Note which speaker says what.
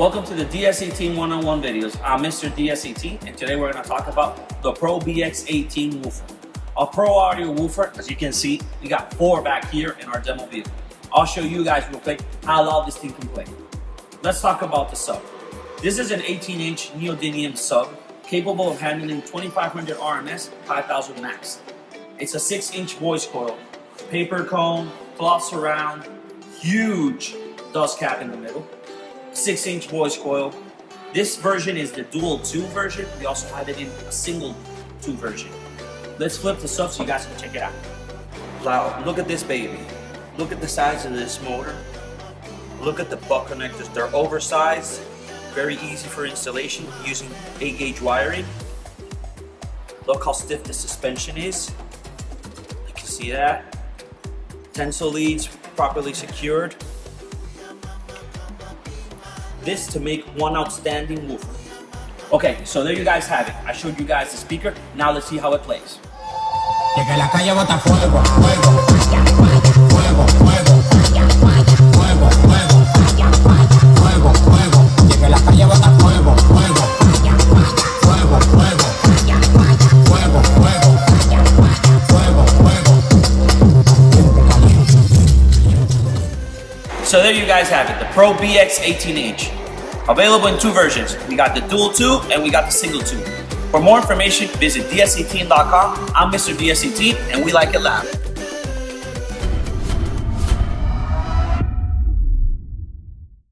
Speaker 1: Welcome to the DS18 one-on-one videos. I'm Mr. DS18, and today we're going to talk about the Pro BX18 woofer. A Pro audio woofer. As you can see, we got 4 back here in our demo vehicle. I'll show you guys real quick how loud this thing can play. Let's talk about the sub. This is an 18-inch neodymium sub capable of handling 2500 RMS, 5000 max. It's a 6-inch voice coil, paper cone, cloth surround, huge dust cap in the middle, 6-inch voice coil. This version is the dual 2 version. We also have it in a single 2 version. Let's flip the sub so you guys can check it out. Wow, look at this baby. Look at the size of this motor. Look at the butt connectors. They're oversized, very easy for installation using 8-gauge wiring. Look how stiff the suspension is. You can see that. Tensile leads properly secured. This to make one outstanding woofer. Okay, so there you guys have it. I showed you guys the speaker. Now let's see how it plays. So there you guys have it, the Pro BX 18-inch. Available in 2 versions. We got the dual 2 and we got the single 2. For more information, visit ds18.com. I'm Mr. DS18 and we like it loud.